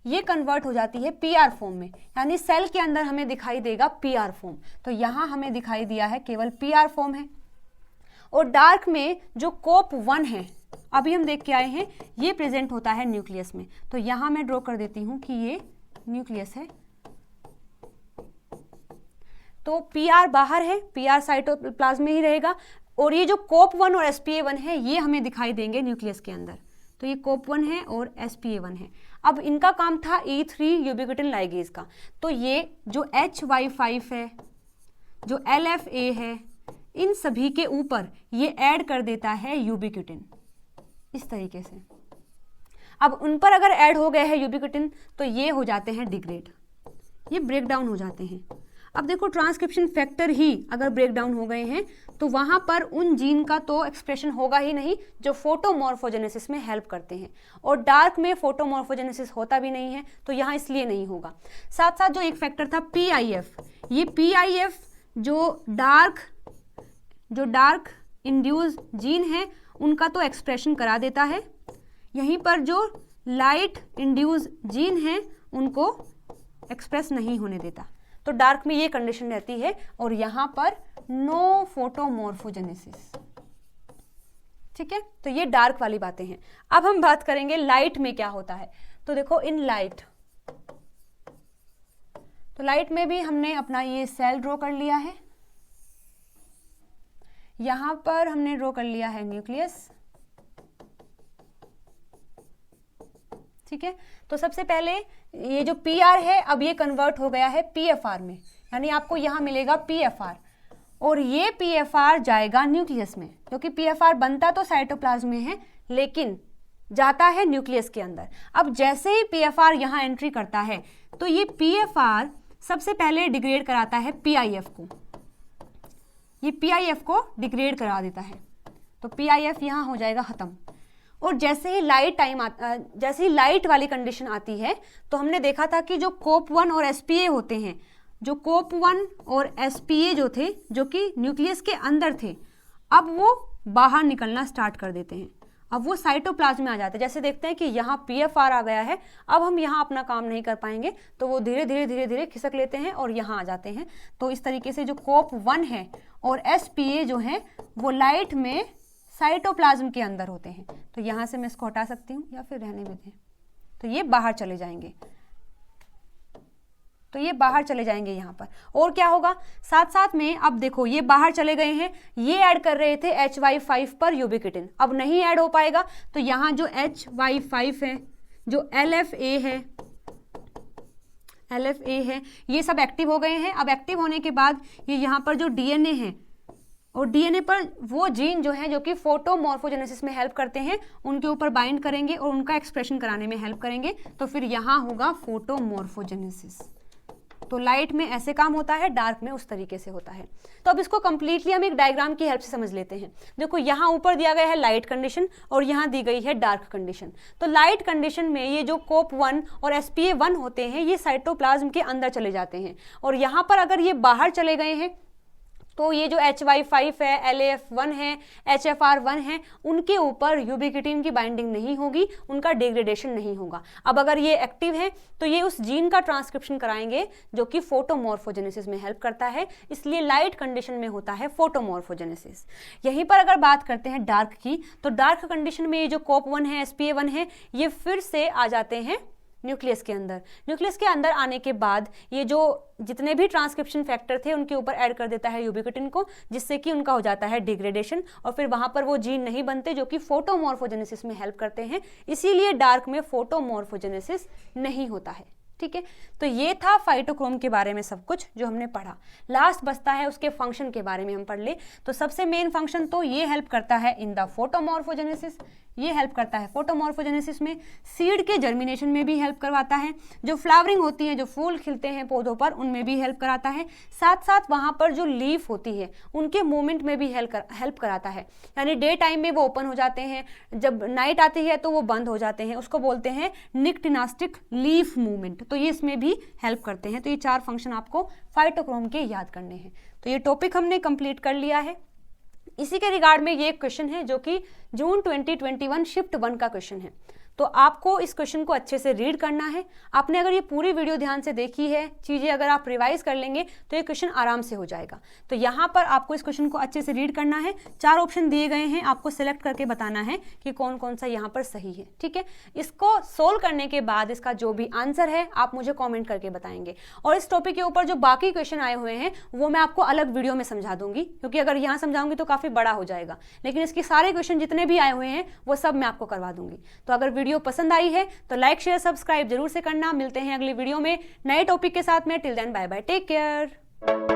ये कन्वर्ट हो जाती है PR फॉर्म में, यानी सेल के अंदर हमें दिखाई देगा PR फॉर्म। तो यहाँ हमें दिखाई दिया है केवल PR फॉर्म है। और डार्क में जो COP1 है, अभी हम देख के आए हैं, ये प्रेजेंट होता है न्यूक्लियस में। तो यहाँ मैं ड्रॉ कर देती हूँ कि ये न्यूक्लियस है। तो PR बाहर है, PR साइटोप्लाज्म में ही रहेगा। और ये जो COP1 और SPA1 है ये हमें दिखाई देंगे न्यूक्लियस के अंदर। तो ये COP1 है और SPA1 है। अब इनका काम था E3 यूबिक्विटिन लाइगेज का। तो ये जो HY5 है, जो LFA है, इन सभी के ऊपर ये ऐड कर देता है यूबिक्विटिन इस तरीके से। अब उन पर अगर ऐड हो गया है यूबिक्विटिन तो ये हो जाते हैं डिग्रेड, ये ब्रेक डाउन हो जाते हैं। अब देखो, ट्रांसक्रिप्शन फैक्टर ही अगर ब्रेक डाउन हो गए हैं तो वहाँ पर उन जीन का तो एक्सप्रेशन होगा ही नहीं जो फोटोमॉर्फोजेनेसिस में हेल्प करते हैं। और डार्क में फोटोमॉर्फोजेनेसिस होता भी नहीं है तो यहाँ इसलिए नहीं होगा। साथ साथ जो एक फैक्टर था PIF, ये PIF जो डार्क इंड्यूस जीन है उनका तो एक्सप्रेशन करा देता है। यहीं पर जो लाइट इंड्यूस जीन है उनको एक्सप्रेस नहीं होने देता। तो डार्क में ये कंडीशन रहती है और यहां पर नो फोटोमॉर्फोजेनेसिस, ठीक है। तो ये डार्क वाली बातें हैं। अब हम बात करेंगे लाइट में क्या होता है। तो देखो, इन लाइट, तो लाइट में भी हमने अपना ये सेल ड्रॉ कर लिया है। यहां पर हमने ड्रॉ कर लिया है न्यूक्लियस, ठीक है। तो सबसे पहले ये जो PR है अब ये कन्वर्ट हो गया है PFR में, यानी आपको यहां मिलेगा PFR और ये PFR जाएगा न्यूक्लियस में, क्योंकि PFR बनता तो साइटोप्लाज्म में है लेकिन जाता है न्यूक्लियस के अंदर। अब जैसे ही PFR यहां एंट्री करता है तो ये PFR सबसे पहले डिग्रेड कराता है PIF को, ये PIF को डिग्रेड करा देता है। तो PIF यहां हो जाएगा खत्म। और जैसे ही लाइट वाली कंडीशन आती है तो हमने देखा था कि जो COP1 और SPA होते हैं, जो COP1 और SPA जो थे, जो कि न्यूक्लियस के अंदर थे, अब वो बाहर निकलना स्टार्ट कर देते हैं। अब वो साइटोप्लाज्म में आ जाते हैं। जैसे देखते हैं कि यहाँ PFR आ गया है, अब हम यहाँ अपना काम नहीं कर पाएंगे तो वो धीरे धीरे खिसक लेते हैं और यहाँ आ जाते हैं। तो इस तरीके से जो COP1 है और SPA जो है वो लाइट में साइटोप्लाज्म के अंदर होते हैं। तो यहाँ से मैं इसको हटा सकती हूँ या फिर रहने भी दें। तो ये बाहर चले जाएंगे, यहाँ पर। और क्या होगा साथ साथ में, अब देखो ये बाहर चले गए हैं, ये ऐड कर रहे थे HY5 पर यूबिक्विटिन, अब नहीं ऐड हो पाएगा। तो यहाँ जो HY5 है, जो LFA है, ये सब एक्टिव हो गए हैं। अब एक्टिव होने के बाद ये यहाँ पर जो DNA है, और DNA पर वो जीन जो है जो कि फोटोमॉर्फोजेनेसिस में हेल्प करते हैं, उनके ऊपर बाइंड करेंगे और उनका एक्सप्रेशन कराने में हेल्प करेंगे। तो फिर यहाँ होगा फोटोमॉर्फोजेनेसिस। तो लाइट में ऐसे काम होता है, डार्क में उस तरीके से होता है। तो अब इसको कंप्लीटली हम एक डायग्राम की हेल्प से समझ लेते हैं। देखो, यहाँ ऊपर दिया गया है लाइट कंडीशन और यहाँ दी गई है डार्क कंडीशन। तो लाइट कंडीशन में ये जो COP1 और SPA1 होते हैं ये साइटोप्लाज्म के अंदर चले जाते हैं, और यहाँ पर अगर ये बाहर चले गए हैं तो ये जो HY5 है, LAF1 है, HFR1 है, उनके ऊपर यूबिक्विटिन की बाइंडिंग नहीं होगी, उनका डिग्रेडेशन नहीं होगा। अब अगर ये एक्टिव है तो ये उस जीन का ट्रांसक्रिप्शन कराएंगे जो कि फोटोमॉर्फोजेनेसिस में हेल्प करता है, इसलिए लाइट कंडीशन में होता है फोटोमॉर्फोजेनेसिस। यहीं पर अगर बात करते हैं डार्क की, तो डार्क कंडीशन में ये जो COP1 है, SPA1 है, ये फिर से आ जाते हैं न्यूक्लियस के अंदर। न्यूक्लियस के अंदर आने के बाद ये जो जितने भी ट्रांसक्रिप्शन फैक्टर थे उनके ऊपर ऐड कर देता है यूबिक्विटिन को, जिससे कि उनका हो जाता है डिग्रेडेशन, और फिर वहां पर वो जीन नहीं बनते जो कि फोटोमॉर्फोजेनेसिस में हेल्प करते हैं। इसीलिए डार्क में फोटोमॉर्फोजेनेसिस नहीं होता है। ठीक है, तो ये था फाइटोक्रोम के बारे में सब कुछ जो हमने पढ़ा। लास्ट बचता है उसके फंक्शन के बारे में हम पढ़ ले। तो सबसे मेन फंक्शन तो ये हेल्प करता है इन द फोटोमॉर्फोजेनेसिस, ये हेल्प करता है फोटोमॉर्फोजेनेसिस में। सीड के जर्मिनेशन में भी हेल्प करवाता है। जो फ्लावरिंग होती है, जो फूल खिलते हैं पौधों पर, उनमें भी हेल्प कराता है। साथ साथ वहां पर जो लीफ होती है उनके मूवमेंट में भी हेल्प कराता है। यानी डे टाइम में वो ओपन हो जाते हैं, जब नाइट आती है तो वो बंद हो जाते हैं। उसको बोलते हैं निक्टिनास्टिक लीफ मूवमेंट। तो ये इसमें भी हेल्प करते हैं। तो ये 4 फंक्शन आपको फाइटोक्रोम के याद करने हैं। तो ये टॉपिक हमने कंप्लीट कर लिया है। इसी के रिगार्ड में ये एक क्वेश्चन है जो कि जून 2021 शिफ्ट 1 का क्वेश्चन है। तो आपको इस क्वेश्चन को अच्छे से रीड करना है। आपने अगर ये पूरी वीडियो ध्यान से देखी है, चीज़ें अगर आप रिवाइज कर लेंगे तो ये क्वेश्चन आराम से हो जाएगा। तो यहाँ पर आपको इस क्वेश्चन को अच्छे से रीड करना है। 4 ऑप्शन दिए गए हैं, आपको सिलेक्ट करके बताना है कि कौन कौन सा यहाँ पर सही है। ठीक है, इसको सोल्व करने के बाद इसका जो भी आंसर है आप मुझे कॉमेंट करके बताएंगे। और इस टॉपिक के ऊपर जो बाकी क्वेश्चन आए हुए हैं वो मैं आपको अलग वीडियो में समझा दूंगी, क्योंकि अगर यहाँ समझाऊंगी तो काफ़ी बड़ा हो जाएगा। लेकिन इसके सारे क्वेश्चन जितने भी आए हुए हैं वो सब मैं आपको करवा दूंगी। तो अगर वीडियो पसंद आई है तो लाइक शेयर सब्सक्राइब जरूर से करना। मिलते हैं अगली वीडियो में नए टॉपिक के साथ में। Till then bye bye, take care.